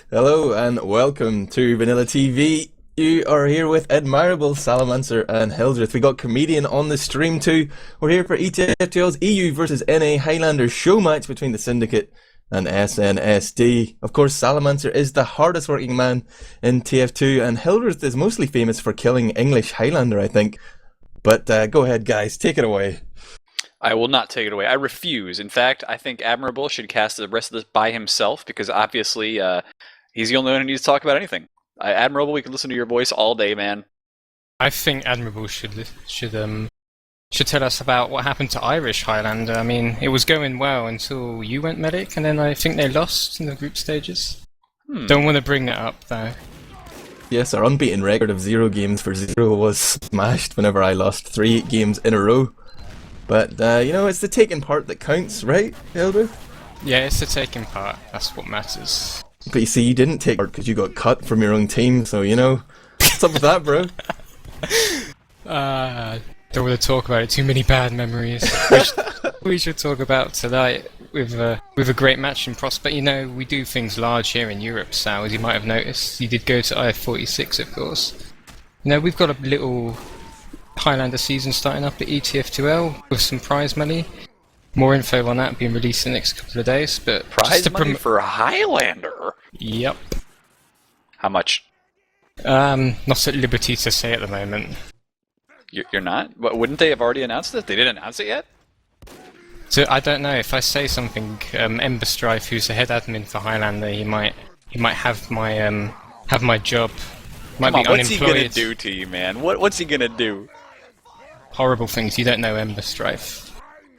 Hello and welcome to Vanilla TV. You are here with Admirable, Salamancer and Hildreth. We got Comedian on the stream too. We're here for ETFTL's EU versus NA Highlander Showmatch between the Syndicate and SNSD. Of course, Salamancer is the hardest working man in TF2 and Hildreth is mostly famous for killing English Highlander, I think. But go ahead guys, take it away. I will not take it away. I refuse. In fact, I think Admirable should cast the rest of this by himself because obviously he's the only one who needs to talk about anything. Admirable, we can listen to your voice all day, man. I think Admirable should tell us about what happened to Irish Highlander. I mean, it was going well until you went medic, and then I think they lost in the group stages. Don't want to bring that up, though. Yes, our unbeaten record of 0 games for 0 was smashed whenever I lost 3 games in a row. But, you know, it's the taking part that counts, right, Hildreth? Yeah, it's the taking part. That's what matters. But you see, you didn't take part because you got cut from your own team, so, you know, what's up with that, bro? Don't want to talk about it. Too many bad memories. Which we should talk about tonight with a great match in prospect. You know, we do things large here in Europe, Sal, as you might have noticed. You did go to IF46, of course. You know, we've got a little Highlander season starting up at ETF2L with some prize money. More info on that being released in the next couple of days. But prize money for Highlander? Yep. How much? Not at liberty to say at the moment. You're not? But wouldn't they have already announced it? They didn't announce it yet? So I don't know. If I say something, Ember Strife, who's the head admin for Highlander, he might have my job. Might be what's he unemployed. gonna do to you, man? What's he gonna do? Horrible things. You don't know Ember Strife.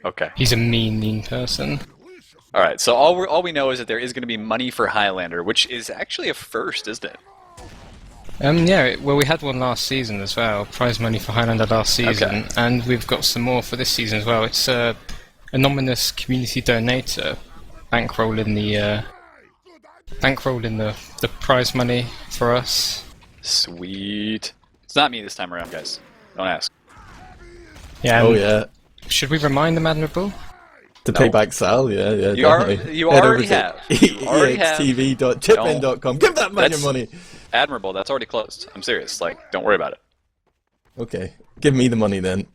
Okay. He's a mean person. All right. So all we know is that there is going to be money for Highlander, which is actually a first, isn't it? Yeah. Well, we had one last season as well. Prize money for Highlander last season, okay. And we've got some more for this season as well. It's a anonymous community donator bankrolling the prize money for us. Sweet. It's not me this time around, guys. Don't ask. Yeah. Oh yeah. Should we remind them, Admirable? To pay back Sal, yeah, You already have. extv.tipin.com. Give that man your money. Admirable, that's already closed. I'm serious. Like, don't worry about it. Okay, give me the money then.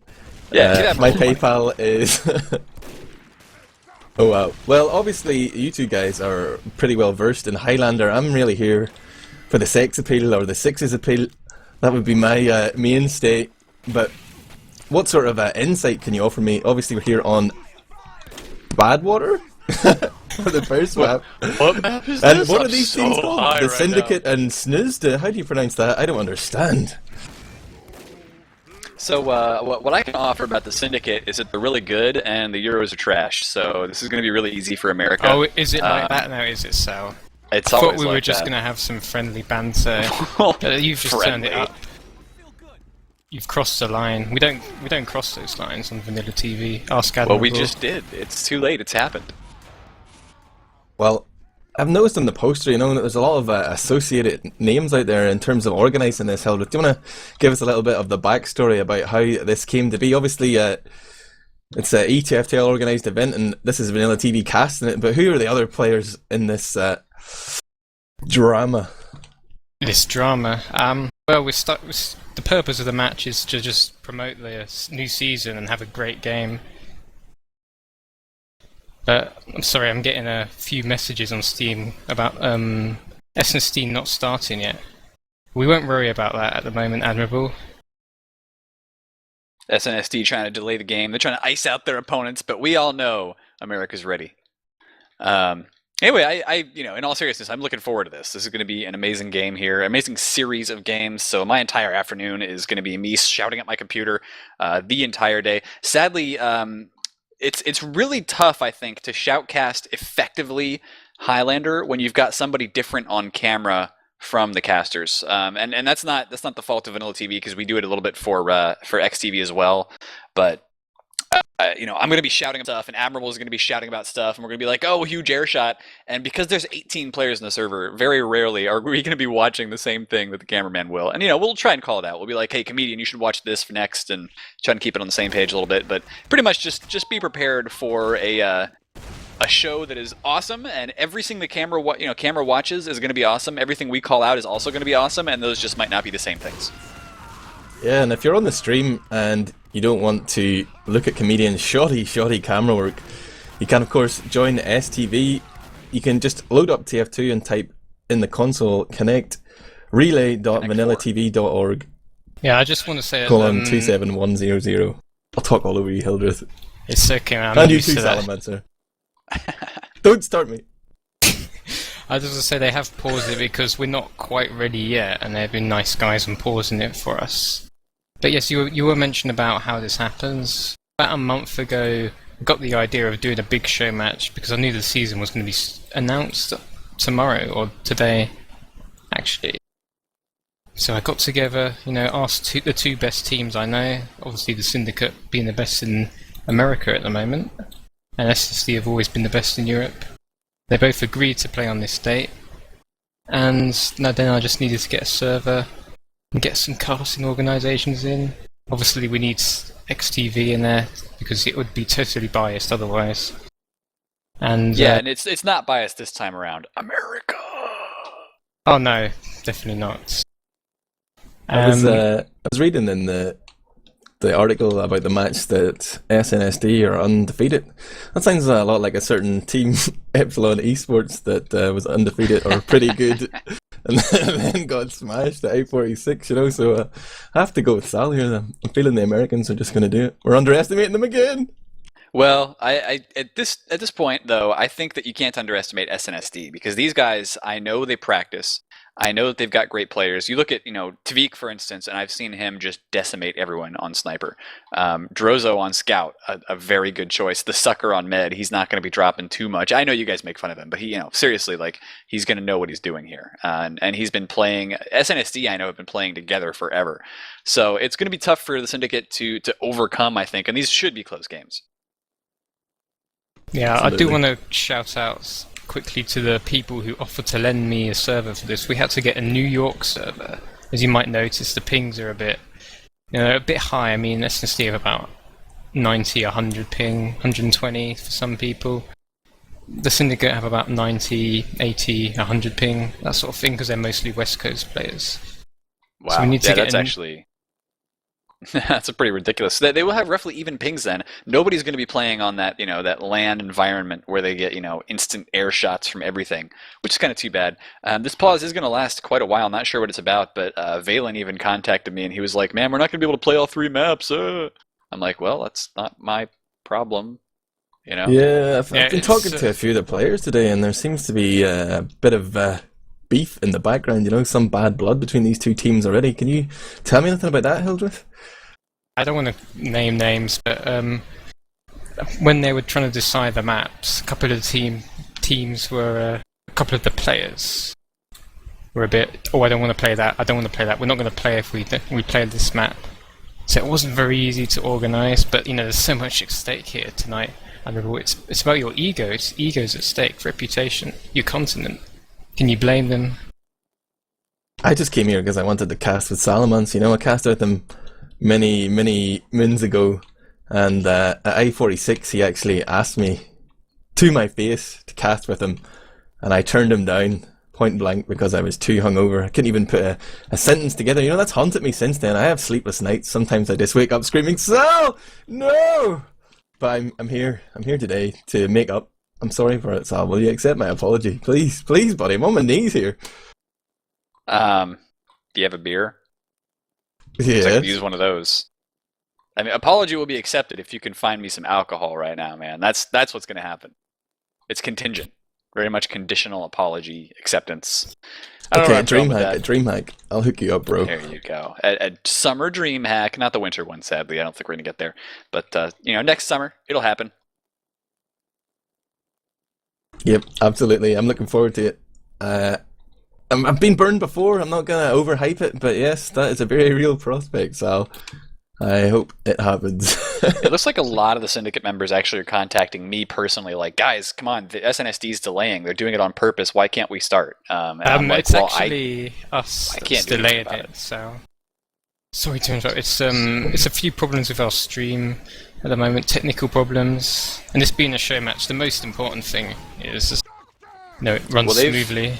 Yeah, my PayPal is. Oh wow. Well, obviously you two guys are pretty well versed in Highlander. I'm really here for the sex appeal or the sixes appeal. That would be my mainstay. But what sort of insight can you offer me? Obviously we're here on Badwater for the first map. What map is this? And what are these things called? The Syndicate now. and Snooze? How do you pronounce that? I don't understand. So what I can offer about the Syndicate is that they're really good and the Euros are trash. So this is going to be really easy for America. Oh, is it like that now? Is it, Sal? I thought we were just going to have some friendly banter. You've just turned it up. You've crossed the line. We don't cross those lines on Vanilla TV. Ask Admirable. Well, we just did. It's too late. It's happened. Well, I've noticed on the poster, you know, that there's a lot of associated names out there in terms of organising this. Hildreth, do you want to give us a little bit of the backstory about how this came to be? Obviously, it's an ETFTL organised event, and this is Vanilla TV casting it. But who are the other players in this drama? This drama. Well, the purpose of the match is to just promote the new season and have a great game. But I'm sorry, I'm getting a few messages on Steam about SNSD not starting yet. We won't worry about that at the moment, Admirable. SNSD trying to delay the game. They're trying to ice out their opponents, but we all know America's ready. Anyway, you know, in all seriousness, I'm looking forward to this. This is going to be an amazing game here, amazing series of games. So my entire afternoon is going to be me shouting at my computer the entire day. Sadly, it's really tough, I think, to shoutcast effectively Highlander when you've got somebody different on camera from the casters. And that's not the fault of Vanilla TV because we do it a little bit for XTV as well, but. You know, I'm going to be shouting stuff, and Admirable is going to be shouting about stuff, and we're going to be like, oh, huge air shot. And because there's 18 players in the server, very rarely are we going to be watching the same thing that the cameraman will. And, you know, we'll try and call it out. We'll be like, hey, comedian, you should watch this for next, and try and keep it on the same page a little bit. But pretty much just be prepared for a a show that is awesome, and everything the camera watches is going to be awesome. Everything we call out is also going to be awesome, and those just might not be the same things. Yeah, and if you're on the stream and you don't want to look at comedians' shoddy camera work, you can of course join the STV. You can just load up TF2 and type in the console connect relay.vanillatv.org Yeah, I just want to say colon 27100. I'll talk all over you, Hildreth. it's okay, man. I'm And you used too, to that. Salamancer. Don't start me. I just want to say they have paused it because we're not quite ready yet, and they've been nice guys and pausing it for us. But yes, you were mentioning about how this happens. About a month ago, I got the idea of doing a big show match because I knew the season was going to be announced tomorrow or today, actually. So I got together, asked the two best teams I know, obviously the Syndicate being the best in America at the moment, and SNSD have always been the best in Europe. They both agreed to play on this date, and then I just needed to get a server and get some casting organisations in. Obviously we need XTV in there because it would be totally biased otherwise. And and it's not biased this time around. America. Oh no, definitely not. I was reading in the article about the match that SNSD are undefeated. That sounds a lot like a certain team, Epsilon Esports, that was undefeated or pretty good, and then got smashed at A46. So I have to go with Sal here. I'm feeling the Americans are just going to do it. We're underestimating them again. Well, I at this point though, I think that you can't underestimate SNSD because these guys, I know they practice. I know that they've got great players. You look at, Tviq, for instance, and I've seen him just decimate everyone on Sniper. Droso on Scout, a very good choice. TheSucker on Med, he's not going to be dropping too much. I know you guys make fun of him, but he, seriously, he's going to know what he's doing here. And he's been playing, SNSD, I know, have been playing together forever. So it's going to be tough for the Syndicate to overcome, I think, and these should be close games. Yeah, Absolutely. I do want to shout out quickly to the people who offered to lend me a server for this. We had to get a New York server. As you might notice, the pings are a bit high. I mean, SNSD have about 90, 100 ping, 120 for some people. The Syndicate have about 90, 80, 100 ping, that sort of thing, because they're mostly West Coast players. Wow, So we need to get that's actually... That's a pretty ridiculous. They will have roughly even pings then. Nobody's going to be playing on that, that land environment where they get, instant air shots from everything, which is kind of too bad. This pause is going to last quite a while. I'm not sure what it's about, but vhalin even contacted me and he was like, "Man, we're not going to be able to play all 3 maps." I'm like, well, that's not my problem, Yeah, I've been talking to a few of the players today, and there seems to be a bit of beef in the background. Some bad blood between these two teams already. Can you tell me anything about that, Hildreth? I don't want to name names, but when they were trying to decide the maps, a couple of the teams were, a couple of the players were a bit, I don't want to play that, I don't want to play that, we're not going to play if we play this map. So it wasn't very easy to organise, but there's so much at stake here tonight. Admirable, it's about your ego, ego's at stake, reputation, your continent. Can you blame them? I just came here because I wanted to cast with Salamans. I cast with him many moons ago, and at I-46 he actually asked me to my face to cast with him, and I turned him down point blank because I was too hungover. I couldn't even put a sentence together. That's haunted me since then. I have sleepless nights. Sometimes I just wake up screaming, "Sal, no!" But I'm here today to make up. I'm sorry for it, Sal. Will you accept my apology? Please, buddy. I'm on my knees here. Do you have a beer? Yeah. I could use one of those. I mean, apology will be accepted if you can find me some alcohol right now, man. That's what's going to happen. It's contingent. Very much conditional apology acceptance. Okay, a dream hack. I'll hook you up, bro. There you go. A summer dream hack, not the winter one, sadly. I don't think we're going to get there. But, next summer, it'll happen. Yep, absolutely. I'm looking forward to it. I've been burned before. I'm not going to overhype it, but yes, that is a very real prospect, Sal. I hope it happens. It looks like a lot of the Syndicate members actually are contacting me personally, like, guys, come on, the SNSD delaying. They're doing it on purpose. Why can't we start? And I'm like, it's well, actually us I that's can't do anything delayed about it. So sorry to interrupt. It's a few problems with our stream. at the moment, technical problems. And this being a show match, the most important thing is just, it runs smoothly.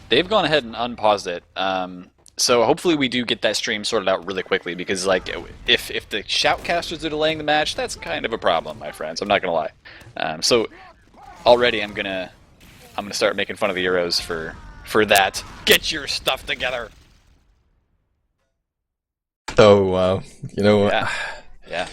They've gone ahead and unpaused it. So hopefully we do get that stream sorted out really quickly, because like if the shoutcasters are delaying the match, that's kind of a problem, my friends. I'm not gonna lie. So already I'm gonna start making fun of the Euros for that. Get your stuff together. Oh wow, you know what? Yeah.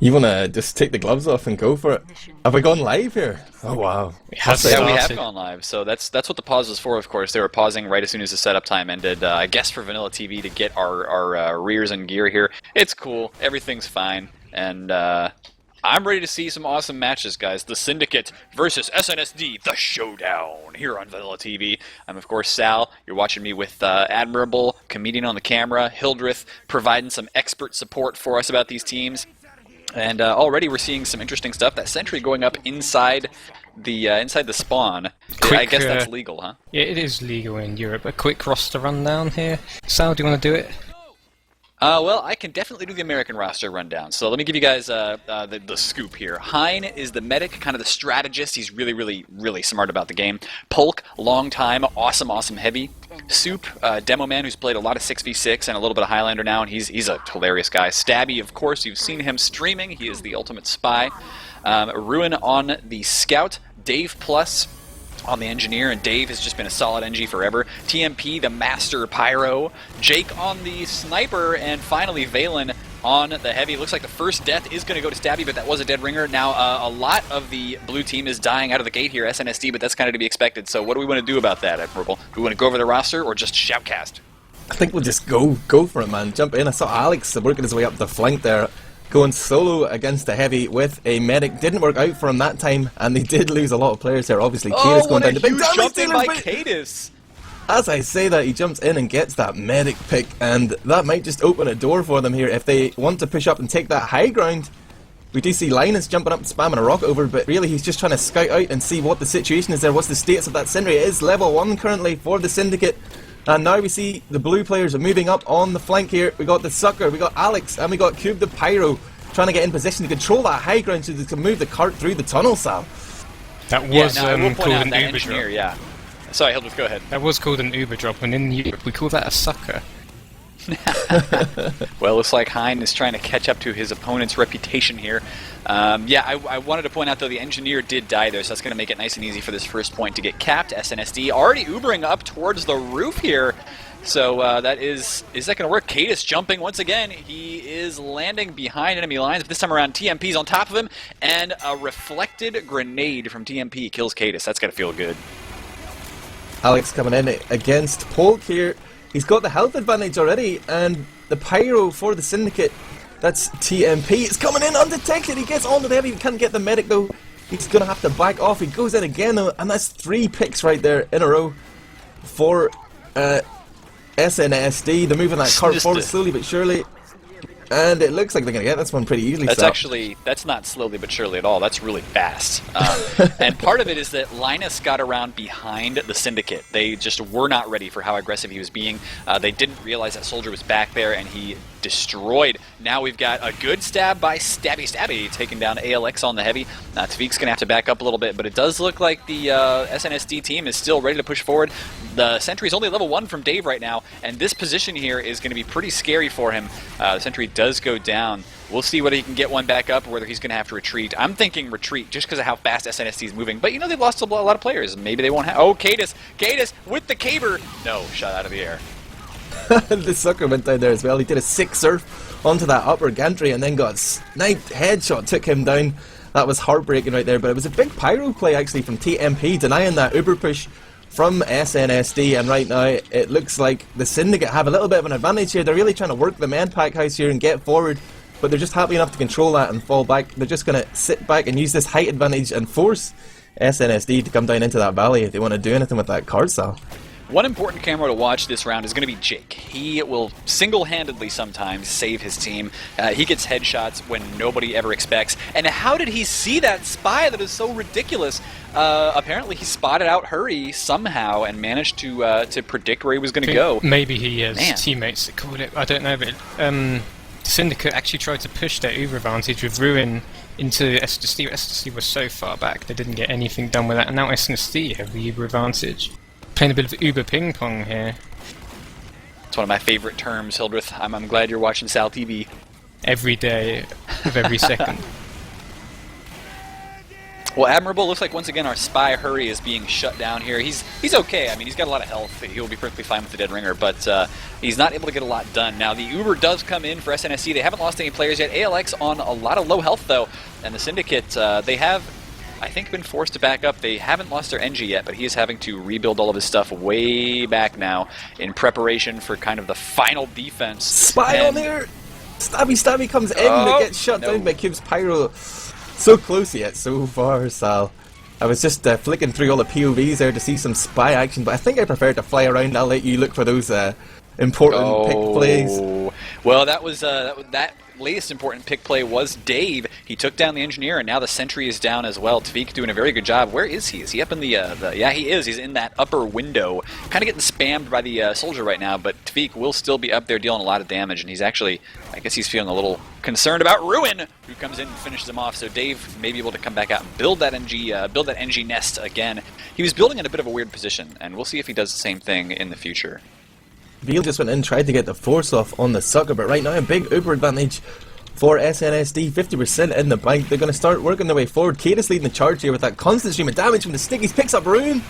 You wanna just take the gloves off and go for it? Have we gone live here? Oh wow. Yeah, we have gone live. So that's what the pause was for, of course. They were pausing right as soon as the setup time ended, I guess for VanillaTV to get our rears and gear here. It's cool. Everything's fine. And I'm ready to see some awesome matches, guys. The Syndicate versus SNSD, the showdown here on VanillaTV. I'm, of course, Sal. You're watching me with Admirable, comedian on the camera, Hildreth, providing some expert support for us about these teams. And already we're seeing some interesting stuff. That sentry going up inside the spawn. I guess that's legal, huh? Yeah, it is legal in Europe. A quick roster rundown here. Sal, do you want to do it? Well, I can definitely do the American roster rundown. So let me give you guys the scoop here. Hein is the medic, kind of the strategist. He's really, really, really smart about the game. Polk, long time, awesome heavy. Soup, demo man who's played a lot of 6v6 and a little bit of Highlander now, and he's a hilarious guy. Stabby, of course, you've seen him streaming. He is the ultimate spy. Ruwin on the scout. Dave Plus on the engineer, and Dave has just been a solid NG forever. TMP, the master pyro. Jake on the sniper, and finally vhalin on the heavy. Looks like the first death is going to go to Stabby, but that was a dead ringer. Now, a lot of the blue team is dying out of the gate here, SNSD, but that's kind of to be expected. So what do we want to do about that, Admirable? Do we want to go over the roster, or just shoutcast? I think we'll just go for it, man. Jump in. I saw Alex working his way up the flank there, going solo against the heavy with a medic. Didn't work out for him that time, and they did lose a lot of players there. Obviously, Kaidus going down the big jump in by Kaidus. As I say that, he jumps in and gets that medic pick, and that might just open a door for them here if they want to push up and take that high ground. We do see Linus jumping up and spamming a rocket over, but really he's just trying to scout out and see what the situation is there. What's the status of that sentry? It is level 1 currently for the Syndicate. And now we see the blue players are moving up on the flank here. We got TheSucker, we got Alex, and we got Cube the Pyro trying to get in position to control that high ground so they can move the cart through the tunnel, Sal. That was called an Uber drop. Yeah. Sorry, Hildreth, go ahead. That was called an Uber drop, and in Europe we call that a sucker. Well, looks like Hein is trying to catch up to his opponent's reputation here. I wanted to point out, though, the engineer did die there, so that's going to make it nice and easy for this first point to get capped. SNSD already Ubering up towards the roof here. So is that going to work? Kaidus jumping once again. He is landing behind enemy lines, but this time around TMP's on top of him, and a reflected grenade from TMP kills Kaidus. That's got to feel good. Alex coming in against Polk here. He's got the health advantage already, and the Pyro for the Syndicate, that's TMP. It's coming in undetected. He gets onto the heavy. He can't get the medic though. He's going to have to back off. He goes in again though, and that's 3 picks right there in a row for SNSD. They're moving that cart forward slowly but surely. And it looks like they're going to get this one pretty easily. That's not slowly but surely at all. That's really fast. And part of it is that Linus got around behind the Syndicate. They just were not ready for how aggressive he was being. They didn't realize that soldier was back there, and he destroyed. Now we've got a good stab by Stabby, taking down ALX on the heavy. Tviq's going to have to back up a little bit, but it does look like the SNSD team is still ready to push forward. The sentry's only level 1 from Dave right now, and this position here is going to be pretty scary for him. The sentry does go down. We'll see whether he can get one back up or whether he's going to have to retreat. I'm thinking retreat just because of how fast SNSD is moving. But, you know, they've lost a lot of players. Maybe they won't have... Oh, Kaidus with the caber. No, shot out of the air. TheSucker went down there as well. He did a 6 surf onto that upper gantry and then got sniped. Headshot took him down. That was heartbreaking right there. But it was a big pyro play actually from TMP, denying that Uber push from SNSD, and right now it looks like the Syndicate have a little bit of an advantage here. They're really trying to work the man pack house here and get forward, but they're just happy enough to control that and fall back. They're just going to sit back and use this height advantage and force SNSD to come down into that valley if they want to do anything with that card style. One important camera to watch this round is going to be Jake. He will single-handedly sometimes save his team. He gets headshots when nobody ever expects. And how did he see that spy? That is so ridiculous. Apparently he spotted out Hurri somehow and managed to predict where he was going to go. Maybe he has teammates that called it. I don't know, but Syndicate actually tried to push their Uber advantage with Ruwin into SNSD. SNSD was so far back they didn't get anything done with that, and now SNSD have the Uber advantage. Playing a bit of Uber ping pong here. It's one of my favorite terms, Hildreth. I'm glad you're watching Sal TV. Every day of every second. Well, Admirable looks like once again our spy Hurri is being shut down here. He's okay. I mean, he's got a lot of health. He'll be perfectly fine with the dead ringer, but he's not able to get a lot done. Now, the Uber does come in for SNSD. They haven't lost any players yet. ALX on a lot of low health, though, and the Syndicate, they have, I think, been forced to back up. They haven't lost their NG yet, but he is having to rebuild all of his stuff way back now in preparation for kind of the final defense. Spy on there! Stabby comes in, but gets shut down by Cube's Pyro. So close yet so far, Sal. I was just flicking through all the POVs there to see some spy action, but I think I prefer to fly around. I'll let you look for those important pick plays. Well, that was that latest important pick play was Dave. He took down the engineer, and now the sentry is down as well. Tviq doing a very good job. Where is he? Is he up in the yeah, he is. He's in that upper window. Kind of getting spammed by the soldier right now, but Tviq will still be up there dealing a lot of damage, and he's actually, I guess he's feeling a little concerned about Ruwin, who comes in and finishes him off. So Dave may be able to come back out and build that NG nest again. He was building in a bit of a weird position, and we'll see if he does the same thing in the future. Veal just went in, tried to get the force off on the sucker, but right now a big Uber advantage for SNSD, 50% in the bank. They're going to start working their way forward. Kaidus leading the charge here with that constant stream of damage from the Stickies, picks up Ruwin,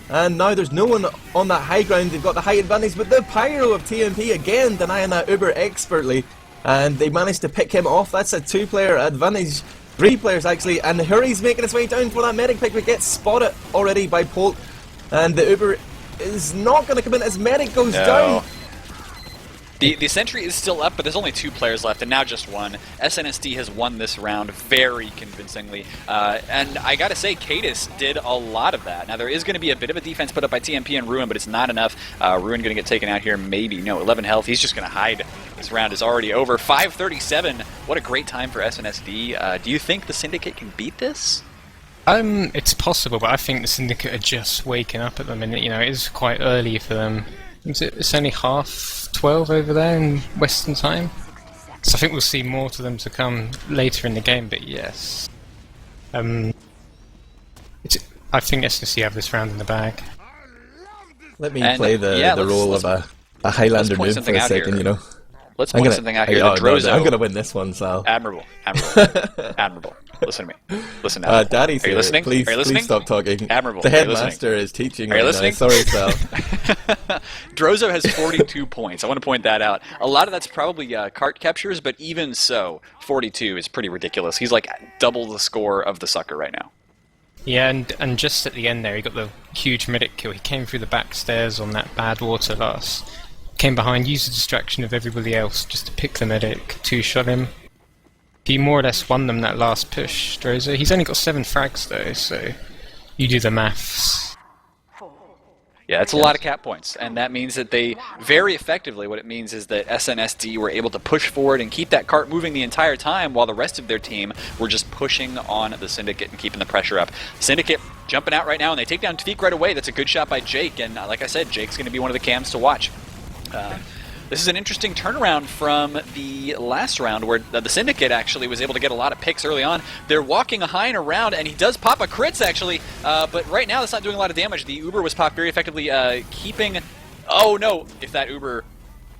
and now there's no one on that high ground. They've got the height advantage, but the Pyro of TMP again denying that Uber expertly, and they managed to pick him off. That's a 2-player advantage, 3 players actually, and Hurri's making his way down for that medic pick, but gets spotted already by polk, and the Uber is not going to come in as medic goes down. The sentry is still up, but there's only 2 players left, and now just 1. SNSD has won this round very convincingly, and I gotta say, Kaidus did a lot of that. Now, there is going to be a bit of a defense put up by TMP and Ruwin, but it's not enough. Ruwin going to get taken out here, maybe. No, 11 health. He's just going to hide. This round is already over. 5:37. What a great time for SNSD. Do you think the Syndicate can beat this? It's possible, but I think the Syndicate are just waking up at the minute. You know, it is quite early for them. It's only 12:30 over there in Western time. So I think we'll see more to them to come later in the game, but yes. I think SNSD have this round in the bag. Let me play the role of a Highlander noob for a second, you know. Let's point something out here. Droso. I'm going to win this one, Sal. Admirable. Admirable. Listen to me. Listen now. Daddy's Are you listening? Please, Are you listening? Please stop talking. Admirable. The headmaster is teaching. Are you listening? Sorry, Sal. Droso has 42 points. I want to point that out. A lot of that's probably cart captures, but even so, 42 is pretty ridiculous. He's like double the score of TheSucker right now. Yeah, and just at the end there, he got the huge medic kill. He came through the back stairs on that Badwater last. Came behind, used the distraction of everybody else just to pick the medic, 2-shot him. He more or less won them that last push, Droso. He's only got 7 frags though, so you do the maths. Yeah, it's a lot of cap points, and that means that they, very effectively, what it means is that SNSD were able to push forward and keep that cart moving the entire time while the rest of their team were just pushing on the Syndicate and keeping the pressure up. Syndicate jumping out right now, and they take down Tviq right away. That's a good shot by Jake, and like I said, Jake's going to be one of the cams to watch. This is an interesting turnaround from the last round where the Syndicate actually was able to get a lot of picks early on. They're walking a Hein around, and he does pop a crits actually, but right now that's not doing a lot of damage. The Uber was popped very effectively, keeping... Oh no, if that Uber...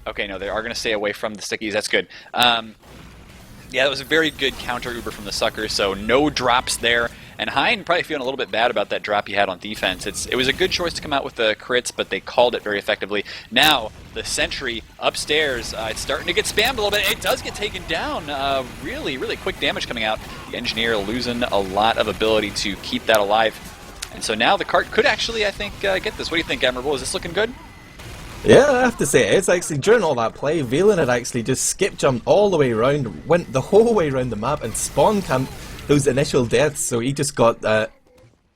Okay, no, they are going to stay away from the Stickies, that's good. Yeah, that was a very good counter Uber from TheSucker, so no drops there. And Hein probably feeling a little bit bad about that drop he had on defense. It was a good choice to come out with the crits, but they called it very effectively. Now, the sentry upstairs, it's starting to get spammed a little bit. It does get taken down. Really, really quick damage coming out. The engineer losing a lot of ability to keep that alive. And so now the cart could actually, I think, get this. What do you think, Admirable? Is this looking good? Yeah, I have to say, it's actually, during all that play, vhalin had actually just skip-jumped all the way around, went the whole way around the map, and spawn-camped those initial deaths, so he just got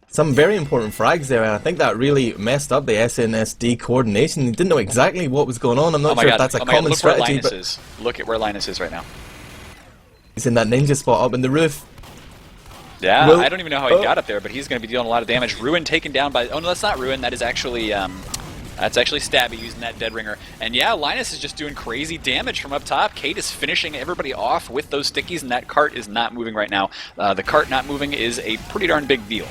some very important frags there, and I think that really messed up the SNSD coordination. He didn't know exactly what was going on. I'm not sure if that's a common strategy, but... Look at where Linus is right now. He's in that ninja spot up in the roof. Yeah, I don't even know how he got up there, but he's going to be dealing a lot of damage. Ruwin taken down by... Oh, no, that's not Ruwin. That is actually That's actually Stabby using that Dead Ringer. And yeah, Linus is just doing crazy damage from up top. Kaidus finishing everybody off with those stickies, and that cart is not moving right now. The cart not moving is a pretty darn big deal.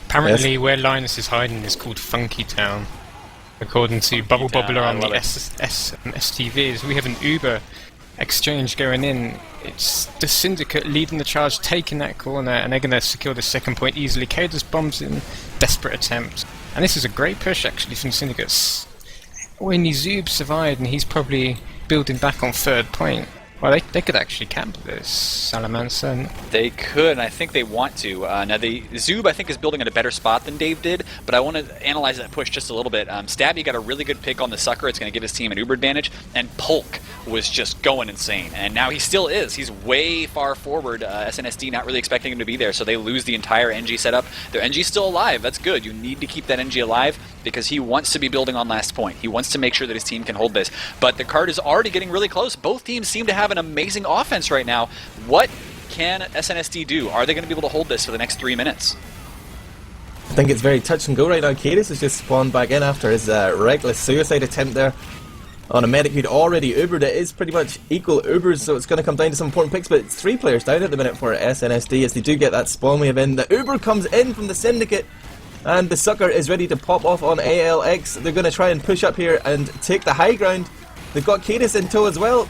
Apparently where Linus is hiding is called Funky Town. According to Bubble Bobbler on the STVs, we have an Uber exchange going in. It's the Syndicate leading the charge, taking that corner, and they're going to secure the second point easily. Kaidus bombs in, desperate attempt. And this is a great push actually from Syndicates. When zoob survived, and he's probably building back on third point. Well, they could actually camp this, Salamancer. They could, and I think they want to. Now, the Zoob, I think, is building at a better spot than Dave did, but I want to analyze that push just a little bit. Stabby got a really good pick on the Sucker. It's going to give his team an Uber advantage, and Polk was just going insane, and now he still is. He's way far forward. SNSD not really expecting him to be there, so they lose the entire NG setup. Their NG's still alive. That's good. You need to keep that NG alive because he wants to be building on last point. He wants to make sure that his team can hold this, but the card is already getting really close. Both teams seem to have an amazing offense right now. What can SNSD do? Are they going to be able to hold this for the next 3 minutes? I think it's very touch and go right now. Kaidus has just spawned back in after his reckless suicide attempt there on a medic who'd already Ubered. It is pretty much equal Ubers, so it's going to come down to some important picks, but it's 3 players down at the minute for SNSD as they do get that spawn wave in. The Uber comes in from the Syndicate, and the Sucker is ready to pop off on ALX. They're going to try and push up here and take the high ground. They've got Kaidus in tow as well.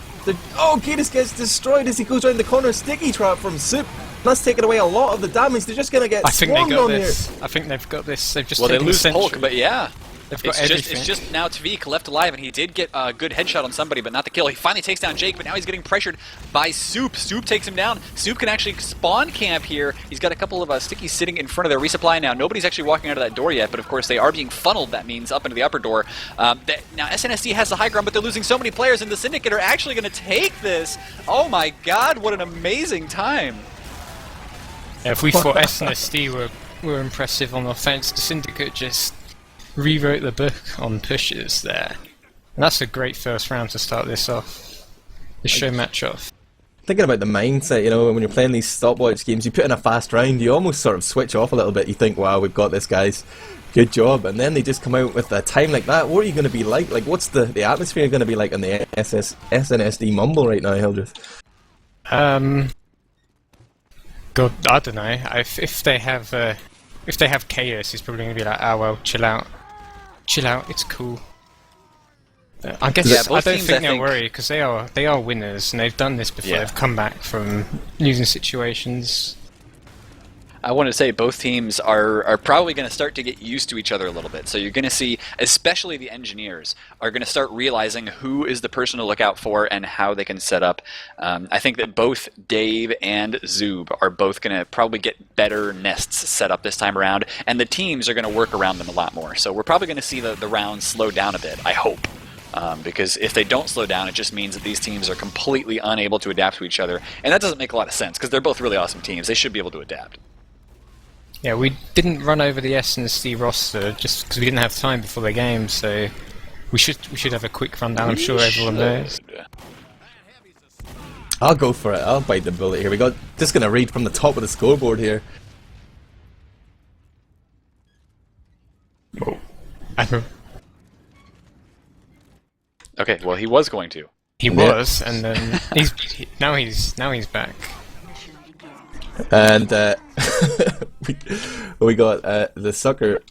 Oh, Kaidus gets destroyed as he goes around the corner. Sticky trap from Soup. That's taken away a lot of the damage. They're just going to get swarmed on here. I think they've got this. They've just they lose Polk, but yeah. They've got everything. It's just now Tviq left alive, and he did get a good headshot on somebody, but not the kill. He finally takes down Jake, but now he's getting pressured by Soup. Soup takes him down. Soup can actually spawn camp here. He's got a couple of stickies sitting in front of their resupply now. Nobody's actually walking out of that door yet, but of course they are being funneled, that means, up into the upper door. Now SNSD has the high ground, but they're losing so many players, and the Syndicate are actually going to take this. Oh my god, what an amazing time. Yeah, if we thought SNSD were impressive on offense, the Syndicate just rewrote the book on pushes there. And that's a great first round to start this off. The show match off. Thinking about the mindset, you know, when you're playing these stopwatch games, you put in a fast round, you almost sort of switch off a little bit. You think, wow, we've got this, guys. Good job. And then they just come out with a time like that. What are you going to be like? Like, what's the atmosphere going to be like in the SNSD Mumble right now, Hildreth? God, I don't know. If they have chaos, he's probably going to be like, oh well, chill out, it's cool. I guess I don't think they'll worry because they are winners and they've done this before. Yeah. They've come back from losing situations. I want to say both teams are probably going to start to get used to each other a little bit. So you're going to see, especially the engineers, are going to start realizing who is the person to look out for and how they can set up. I think that both Dave and Zoob are both going to probably get better nests set up this time around, and the teams are going to work around them a lot more. So we're probably going to see the rounds slow down a bit, I hope. Because if they don't slow down, it just means that these teams are completely unable to adapt to each other. And that doesn't make a lot of sense, because they're both really awesome teams. They should be able to adapt. Yeah, we didn't run over the SNSD roster just because we didn't have time before the game, so we should have a quick rundown. I'm sure everyone knows. I'll go for it. I'll bite the bullet here. We got just gonna read from the top of the scoreboard here. Oh, Admirable. Okay, well he was going to. He was, and then now he's back. And we got the Sucker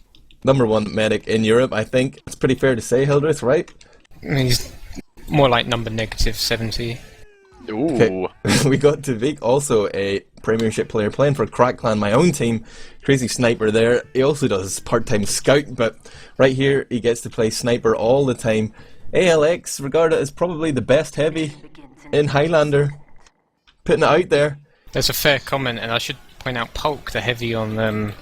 #1 medic in Europe. I think it's pretty fair to say, Hildreth, right? He's more like number -70. Ooh. Okay. We got Tviq, also a Premiership player playing for Crack Clan, my own team. Crazy sniper there. He also does part-time scout, but right here he gets to play sniper all the time. ALX regarded as probably the best heavy in Highlander. Putting it out there. There's a fair comment, and I should point out Polk, the heavy on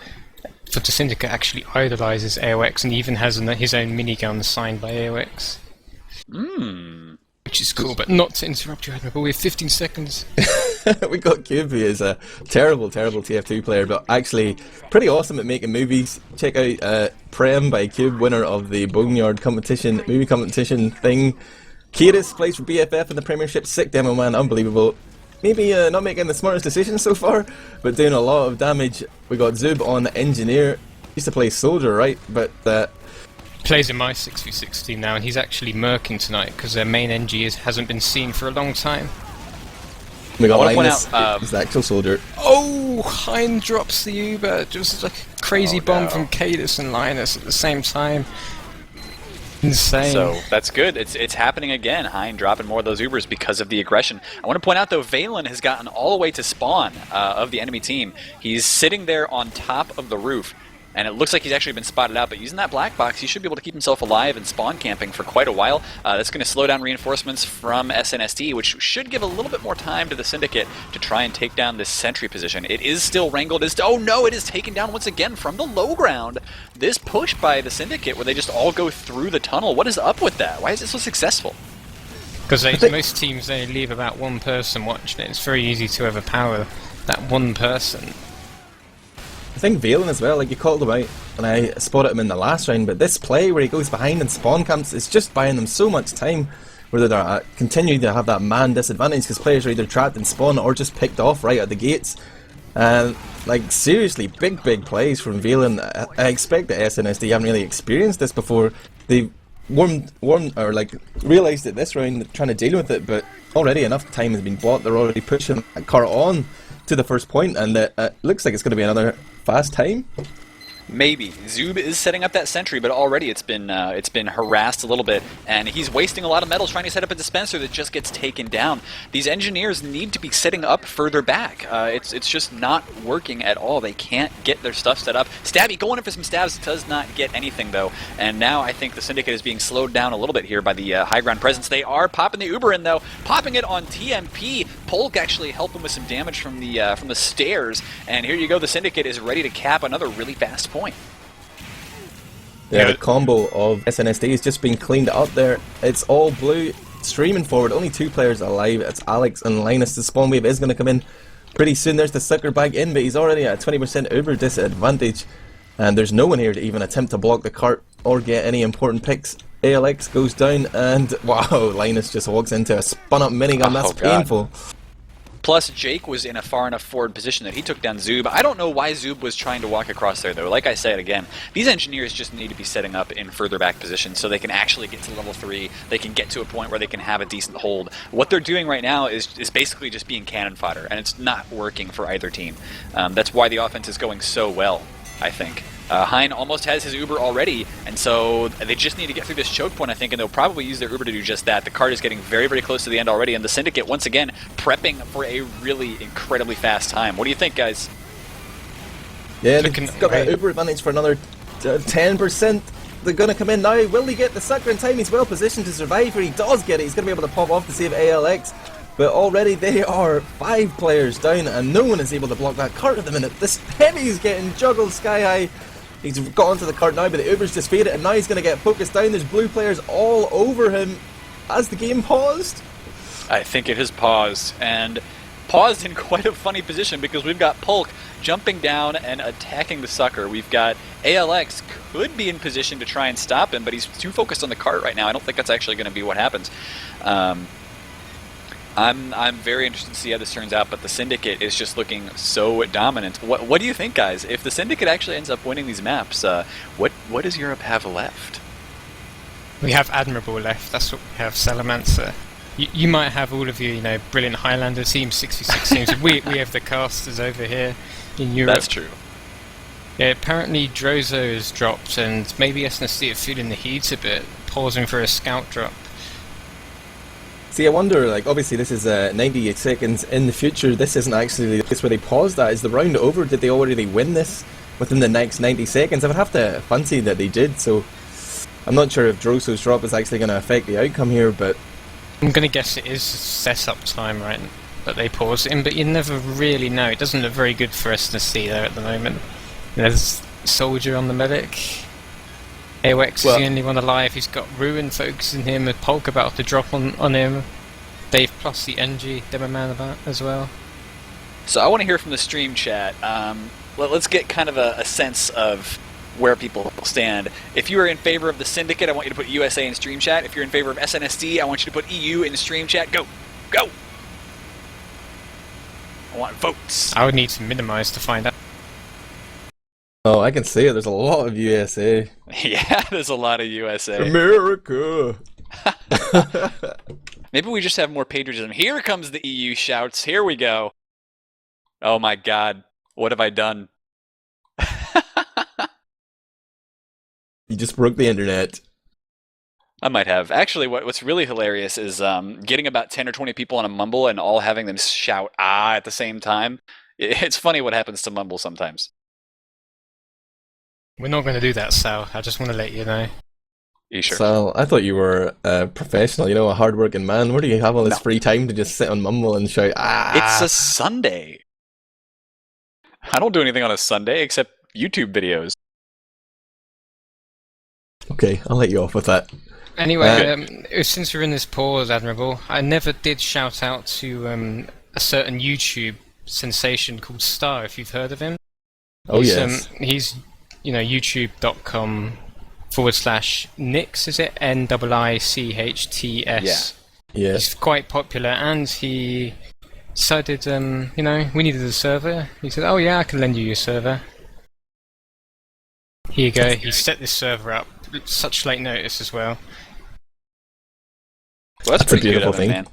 for the Syndicate, actually idolises AOX and even has his own minigun signed by AOX. Which is cool, but not to interrupt you, Admirable. We have 15 seconds. We got Cube, who is a terrible TF2 player, but actually pretty awesome at making movies. Check out Prem by Cube, winner of the Boneyard movie competition thing. Kaidus plays for BFF in the Premiership. Sick demo, man, unbelievable. Maybe not making the smartest decisions so far, but doing a lot of damage. We got Zoob on Engineer. Used to play Soldier, right? But plays in my 6v6 team now, and he's actually murking tonight because their main NG hasn't been seen for a long time. We got I wanna Linus, point out, he's the actual soldier. Oh, Hein drops the Uber. Just like a crazy bomb from kaidus and Linus at the same time. Insane. So that's good. It's happening again. Hein dropping more of those Ubers because of the aggression. I want to point out though, vhalin has gotten all the way to spawn of the enemy team. He's sitting there on top of the roof, and it looks like he's actually been spotted out. But using that black box, he should be able to keep himself alive and spawn camping for quite a while. That's going to slow down reinforcements from SNSD, which should give a little bit more time to the Syndicate to try and take down this sentry position. It is still wrangled. Oh no, it is taken down once again from the low ground. This push by the Syndicate where they just all go through the tunnel. What is up with that? Why is it so successful? Because most teams only leave about one person watching it. It's very easy to overpower that one person. I think vhalin as well, like you called him out, and I spotted him in the last round, but this play where he goes behind and spawn camps is just buying them so much time, where they're continuing to have that man disadvantage because players are either trapped in spawn or just picked off right at the gates. Like seriously, big plays from vhalin. I expect that SNSD haven't really experienced this before. They warmed or like realised it this round, trying to deal with it, but already enough time has been bought. They're already pushing a car on to the first point, and it looks like it's going to be another fast time. Maybe. Zoob is setting up that sentry, but already it's been harassed a little bit, and he's wasting a lot of metals trying to set up a dispenser that just gets taken down. These engineers need to be setting up further back. It's just not working at all. They can't get their stuff set up. Stabby going in for some stabs, does not get anything though, and now I think the Syndicate is being slowed down a little bit here by the high ground presence. They are popping the Uber in though, popping it on TMP. Polk actually helping with some damage from the stairs, and here you go. The Syndicate is ready to cap another really fast point. Yeah, the combo of SNSD is just being cleaned up there. It's all blue, streaming forward. Only two players alive. It's Alex and Linus. The spawn wave is going to come in pretty soon. There's the sucker back in, but he's already at a 20% Uber disadvantage, and there's no one here to even attempt to block the cart or get any important picks. ALX goes down, and wow, Linus just walks into a spun up minigun. That's painful. Plus, Jake was in a far enough forward position that he took down Zoob. I don't know why Zoob was trying to walk across there, though. Like I said again, these engineers just need to be setting up in further back positions so they can actually get to level 3. They can get to a point where they can have a decent hold. What they're doing right now is basically just being cannon fodder, and it's not working for either team. That's why the offense is going so well, I think. Hein almost has his Uber already, and so they just need to get through this choke point, I think, and they'll probably use their Uber to do just that. The cart is getting very close to the end already, and the Syndicate, once again, prepping for a really incredibly fast time. What do you think, guys? Yeah, they've got that Uber advantage for another 10%. They're going to come in now. Will he get the sucker in time? He's well positioned to survive, but he does get it. He's going to be able to pop off to save ALX. But already they are 5 players down, and no one is able to block that cart at the minute. This heavy's getting juggled sky high. He's got onto the cart now, but the Uber's just faded, and now he's going to get focused down. There's blue players all over him. Has the game paused? I think it has paused, and paused in quite a funny position because we've got Polk jumping down and attacking the sucker. We've got ALX could be in position to try and stop him, but he's too focused on the cart right now. I don't think that's actually going to be what happens. I'm very interested to see how this turns out, but the Syndicate is just looking so dominant. What do you think, guys? If the Syndicate actually ends up winning these maps, what does Europe have left? We have Admirable left. That's what we have. Salamancer. You might have all of your, brilliant Highlander team, 66 teams. we have the casters over here in Europe. That's true. Yeah, apparently Droso has dropped, and maybe SNSD are feeling the heat a bit, pausing for a scout drop. See, I wonder, like, obviously this is 98 seconds in the future. This isn't actually the place where they paused that. Is the round over? Did they already win this within the next 90 seconds? I would have to fancy that they did, so I'm not sure if Droso's drop is actually going to affect the outcome here, but I'm going to guess it is set-up time, right, that they paused in, but you never really know. It doesn't look very good for SNSD there at the moment. There's Soldier on the medic. AWX is the only one alive. He's got Ruwin focusing him, with Polk about to drop on him. Dave plus the NG, demo man about as well. So I want to hear from the stream chat. Let's get kind of a sense of where people stand. If you are in favor of the Syndicate, I want you to put USA in stream chat. If you're in favor of SNSD, I want you to put EU in stream chat. Go! I want votes. I would need to minimize to find out. Oh, I can see it. There's a lot of USA. Yeah, there's a lot of USA. America. Maybe we just have more patriotism. Here comes the EU shouts. Here we go. Oh my God. What have I done? You just broke the internet. I might have. Actually, what's really hilarious is getting about 10 or 20 people on a mumble and all having them shout "ah" at the same time. It's funny what happens to mumble sometimes. We're not going to do that, Sal. I just want to let you know. You sure? Sal, I thought you were a professional, you know, a hard-working man. Where do you have all this free time to just sit on Mumble and shout, ah? It's a Sunday. I don't do anything on a Sunday except YouTube videos. Okay, I'll let you off with that. Anyway, since we're in this pause, Admirable, I never did shout out to a certain YouTube sensation called Star, if you've heard of him. Oh, yes. He's, youtube.com/Nix, is it? NIICHTS. Yeah. He's quite popular, and he decided, we needed a server. He said, oh yeah, I can lend you your server. Here you go. He set this server up. Such late notice as well. Well, that's a pretty beautiful good of him, thing.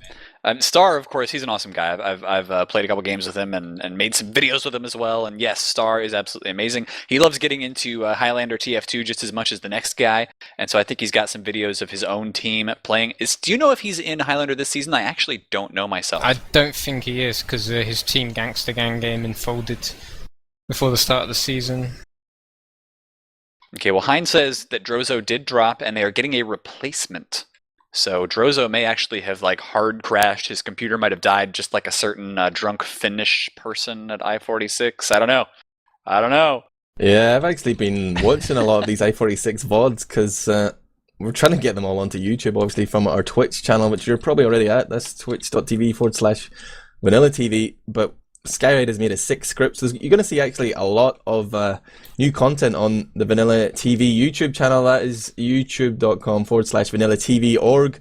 man. Star, of course, he's an awesome guy. I've played a couple games with him and made some videos with him as well. And yes, Star is absolutely amazing. He loves getting into Highlander TF2 just as much as the next guy. And so I think he's got some videos of his own team playing. Do you know if he's in Highlander this season? I actually don't know myself. I don't think he is, because his Team Gangster Gang game unfolded before the start of the season. Okay, well, Hein says that Droso did drop and they are getting a replacement. So Droso may actually have hard crashed. His computer might have died just like a certain drunk Finnish person at I-46. I don't know. Yeah, I've actually been watching a lot of these I-46 VODs because we're trying to get them all onto YouTube, obviously, from our Twitch channel, which you're probably already at. That's twitch.tv/VanillaTV. But Skyride has made a 6 scripts. So you're going to see actually a lot of new content on the VanillaTV YouTube channel. That is youtube.com/VanillaTV.org.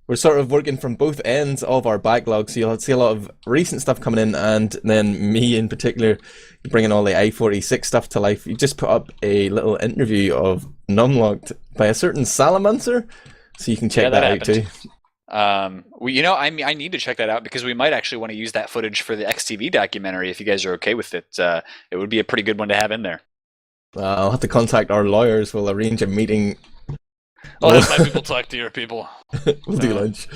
We're sort of working from both ends of our backlog, so you'll see a lot of recent stuff coming in, and then me in particular bringing all the I-46 stuff to life. You just put up a little interview of Numlocked by a certain Salamancer, so you can check that out too. I need to check that out because we might actually want to use that footage for the XTV documentary if you guys are okay with it. It would be a pretty good one to have in there. I'll have to contact our lawyers. We'll arrange a meeting. I'll have my people talk to your people. We'll do lunch.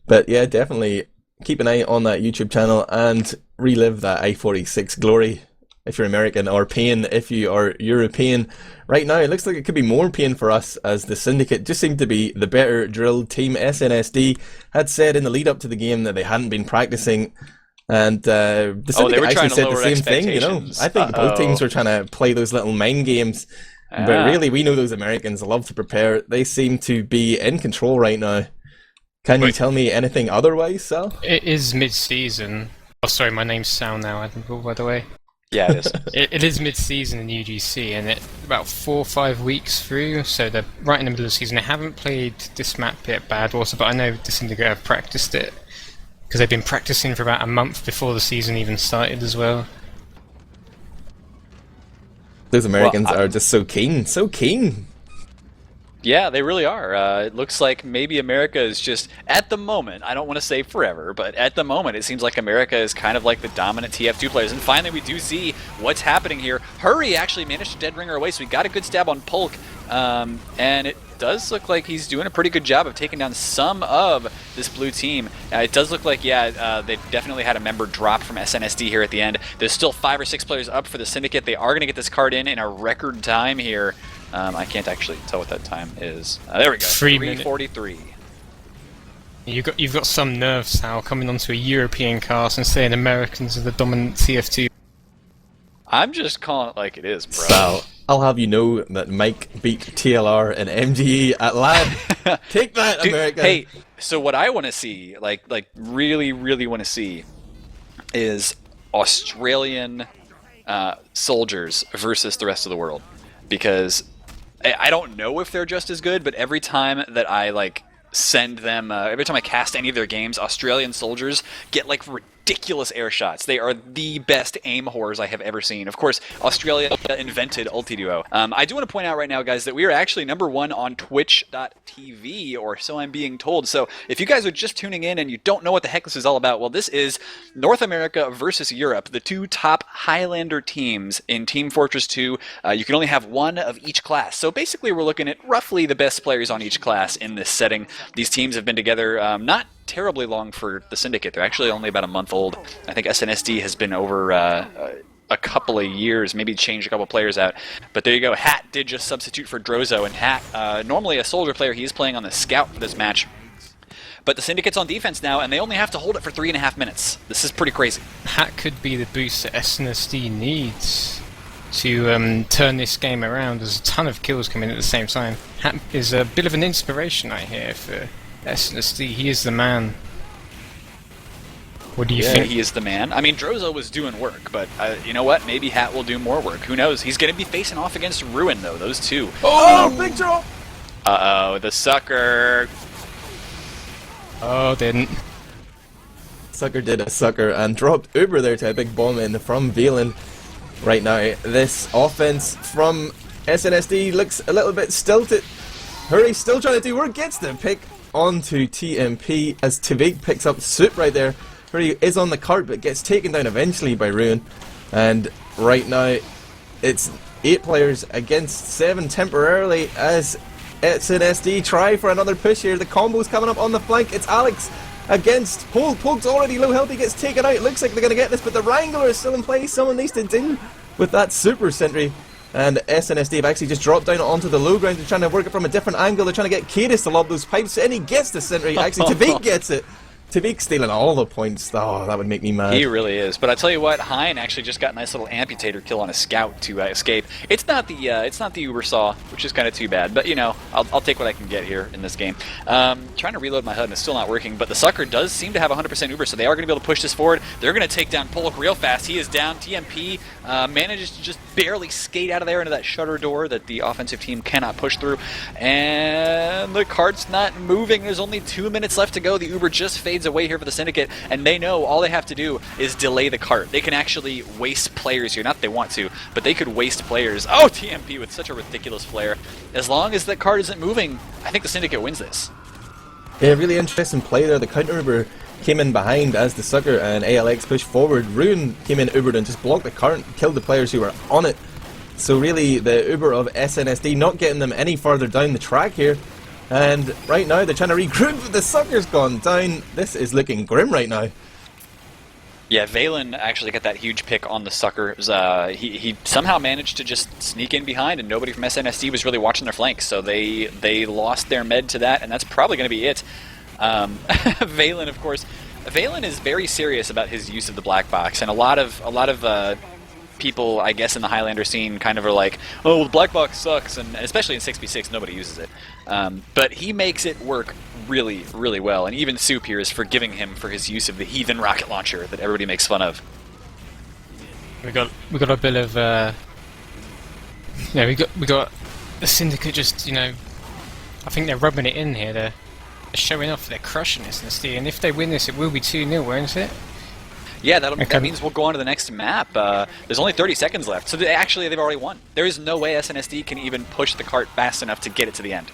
But yeah, definitely keep an eye on that YouTube channel and relive that I-46 glory if you're American, or pain if you are European. Right now, it looks like it could be more pain for us, as the Syndicate just seemed to be the better drilled team. SNSD had said in the lead up to the game that they hadn't been practicing, and the Syndicate actually said the same thing. I think both teams were trying to play those little mind games, but really, we know those Americans love to prepare. They seem to be in control right now. Can you tell me anything otherwise, Sal? It is mid-season. Oh, sorry, my name's Sal now, Admirable, by the way. Yeah, it is. It is mid-season in UGC, and it's about 4 or 5 weeks through, so they're right in the middle of the season. They haven't played this map yet, Badwater, but I know the Syndicate have practiced it, because they've been practicing for about a month before the season even started as well. Those Americans are just so keen, so keen. Yeah, they really are. It looks like maybe America is just, at the moment, I don't want to say forever, but at the moment it seems like America is kind of like the dominant TF2 players. And finally we do see what's happening here. Hurri actually managed to dead ring her away, so we got a good stab on Polk. And it does look like he's doing a pretty good job of taking down some of this blue team. It does look like, they definitely had a member drop from SNSD here at the end. There's still 5 or 6 players up for the Syndicate. They are going to get this card in a record time here. I can't actually tell what that time is. There we go. 3:43. You've got some nerve, Sal, coming onto a European cast and saying Americans are the dominant TF2. I'm just calling it like it is, bro. Sal, I'll have you know that Mike beat TLR and MGE at LAN. Take that, dude, America. Hey, so what I want to see, really, really want to see, is Australian soldiers versus the rest of the world, because I don't know if they're just as good, but every time that I send them, every time I cast any of their games, Australian soldiers get ridiculous air shots. They are the best aim whores I have ever seen. Of course, Australia invented Ulti-Duo. I do want to point out right now, guys, that we are actually #1 on Twitch.tv, or so I'm being told. So if you guys are just tuning in and you don't know what the heck this is all about, well, this is North America versus Europe, the two top Highlander teams in Team Fortress 2. You can only have one of each class. So basically, we're looking at roughly the best players on each class in this setting. These teams have been together not terribly long for the Syndicate. They're actually only about a month old. I think SNSD has been over a couple of years, maybe changed a couple players out. But there you go. Hat did just substitute for Droso, and Hat, normally a soldier player, he is playing on the scout for this match. But the Syndicate's on defense now, and they only have to hold it for 3.5 minutes. This is pretty crazy. Hat could be the boost that SNSD needs to turn this game around. There's a ton of kills coming at the same time. Hat is a bit of an inspiration, I hear, for SNSD. He is the man. What do you think? He is the man. I mean, Droso was doing work, but you know what? Maybe Hat will do more work. Who knows? He's going to be facing off against Ruwin, though, those two. Oh, big drop! Uh-oh, the sucker. Oh, didn't. Sucker did a sucker and dropped Uber there to a big bomb in from vhalin. Right now, this offense from SNSD looks a little bit stilted. Hurri still trying to do work, gets the pick onto TMP as Tviq picks up Soup right there. Hurri is on the cart but gets taken down eventually by Ruwin. And right now, it's 8 players against 7 temporarily as SNSD try for another push here. The combo's coming up on the flank. It's Alex against Polk. Polk's already low health. He gets taken out. Looks like they're going to get this, but the Wrangler is still in place. Someone needs to deal with that super sentry. And SNSD have actually just dropped down onto the low ground. They're trying to work it from a different angle. They're trying to get kaidus to lob those pipes, and he gets the sentry. Actually, Tviq gets it. Tviq stealing all the points. Oh, that would make me mad. He really is. But I tell you what, Hein actually just got a nice little amputator kill on a scout to escape. It's not the Uber saw, which is kind of too bad. But you know, I'll take what I can get here in this game. Trying to reload my HUD and it's still not working. But the Sucker does seem to have 100% Uber, so they are going to be able to push this forward. They're going to take down Polk real fast. He is down. TMP manages to just barely skate out of there into that shutter door that the offensive team cannot push through. And the cart's not moving. There's only 2 minutes left to go. The Uber just fades away here for the Syndicate, and they know all they have to do is delay the cart. They can actually waste players here. Not that they want to, but they could waste players. Oh, TMP with such a ridiculous flare. As long as that cart isn't moving, I think the Syndicate wins this. Yeah, really interesting play there. The counter Uber came in behind as the Sucker and ALX pushed forward. Ruwin came in Ubered and just blocked the cart and killed the players who were on it. So really, the Uber of SNSD not getting them any further down the track here. And right now they're trying to regroup, but the Sucker's gone down. This is looking grim right now. Yeah, vhalin actually got that huge pick on the Sucker. He somehow managed to just sneak in behind, and nobody from SNSD was really watching their flanks, so they lost their med to that, and that's probably going to be it. vhalin, of course, vhalin is very serious about his use of the black box, and a lot of people, I guess, in the Highlander scene kind of are like, oh, well, the black box sucks, and especially in 6v6, nobody uses it. But he makes it work really, really well, and even Soup here is forgiving him for his use of the heathen rocket launcher that everybody makes fun of. We got a bit of we got the Syndicate just, I think they're rubbing it in here. They're showing off. They're crushing SNSD, and if they win this, it will be 2-0, won't it? Yeah, that means we'll go on to the next map. There's only 30 seconds left, so they've already won. There is no way SNSD can even push the cart fast enough to get it to the end.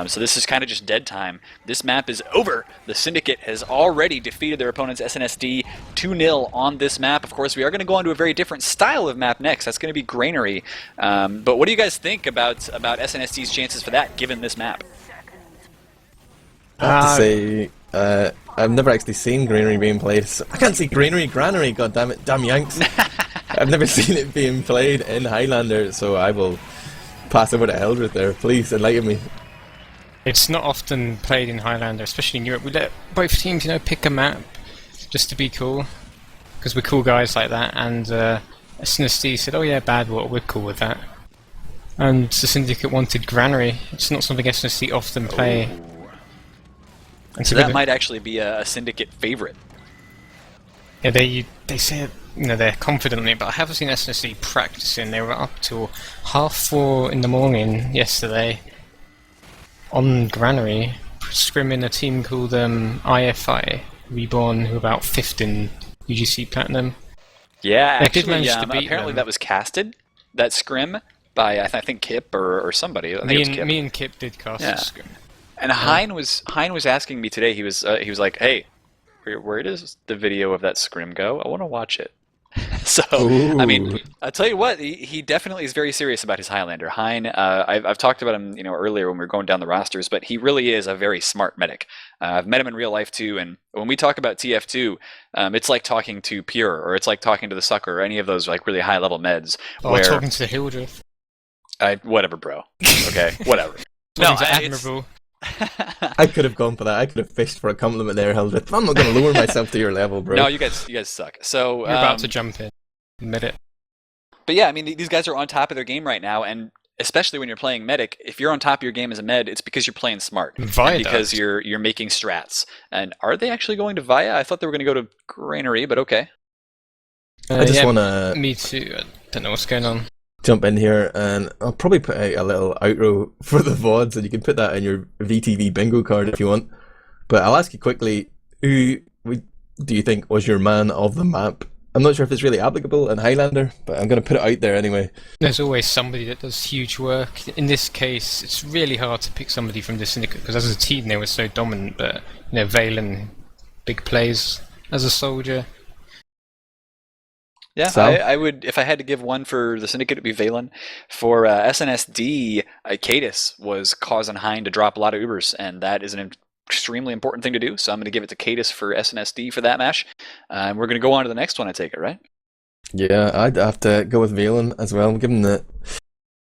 So this is kind of just dead time. This map is over. The Syndicate has already defeated their opponents SNSD 2-0 on this map. Of course, we are going to go on to a very different style of map next. That's going to be Granary. But what do you guys think about SNSD's chances for that, given this map? I have to say, I've never actually seen Granary being played. So I can't say Granary, goddammit, damn Yanks. I've never seen it being played in Highlander, so I will pass over to Hildreth there. Please enlighten me. It's not often played in Highlander, especially in Europe. We let both teams, pick a map just to be cool, because we're cool guys like that. And SNSD said, "Oh yeah, Badwater, we're cool with that." And the Syndicate wanted Granary. It's not something SNSD often play. And so that might actually be a Syndicate favorite. Yeah, they say it, they're confidently, but I haven't seen SNSD practicing. They were up till 4:30 in the morning yesterday on Granary, scrimming a team called IFI Reborn, who are about 15th UGC Platinum. Yeah, They did actually, manage to beat apparently them. that was casted, that scrim, by I think Kip or somebody. I think it was Kip. Me and Kip did cast Yeah. the scrim. And Hein was asking me today. He was like, "Hey, where does the video of that scrim go? I want to watch it." So, I mean, Ooh. I'll tell you what, he definitely is very serious about his Highlander. Hein, I've talked about him, earlier when we were going down the rosters, but he really is a very smart medic. I've met him in real life too, and when we talk about TF2, it's like talking to Pure, or it's like talking to TheSucker, or any of those like really high level meds. Or talking to the Hildreth. Whatever, bro. Okay, whatever. Talking to Admirable. I could have gone for that. I could have fished for a compliment there, Hildreth. I'm not going to lower myself to your level, bro. No, you guys suck. So You're about to jump in. Admit it. But yeah, I mean, these guys are on top of their game right now, and especially when you're playing medic, if you're on top of your game as a med, it's because you're playing smart. Viaduct. Because you're making strats. And are they actually going to Via? I thought they were going to go to Granary, but okay. I just want to Me too. I don't know what's going on. jump in here, and I'll probably put out a little outro for the VODs, and you can put that in your VTV bingo card if you want. But I'll ask you quickly, who do you think was your man of the map? I'm not sure if it's really applicable in Highlander, but I'm going to put it out there anyway. There's always somebody that does huge work. In this case, it's really hard to pick somebody from the Syndicate, because as a team they were so dominant, but vhalin, big plays as a soldier. Yeah, Sal? I would, if I had to give one for the Syndicate, it'd be vhalin. For SNSD, kaidus was causing Hein to drop a lot of Ubers, and that is an extremely important thing to do, so I'm going to give it to kaidus for SNSD for that match. And we're going to go on to the next one, I take it, right? Yeah, I'd have to go with vhalin as well. I'm giving the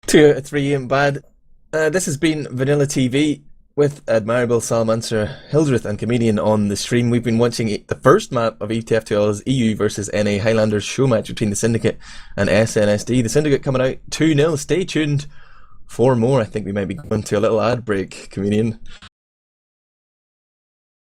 2 out of 3 ain't bad. This has been Vanilla TV with Admirable, Salmancer, Hildreth and Comedian on the stream. We've been watching the first map of ETF2L's EU versus NA Highlander Showmatch between the Syndicate and SNSD. The Syndicate coming out 2-0. Stay tuned for more. I think we might be going to a little ad break, Comedian.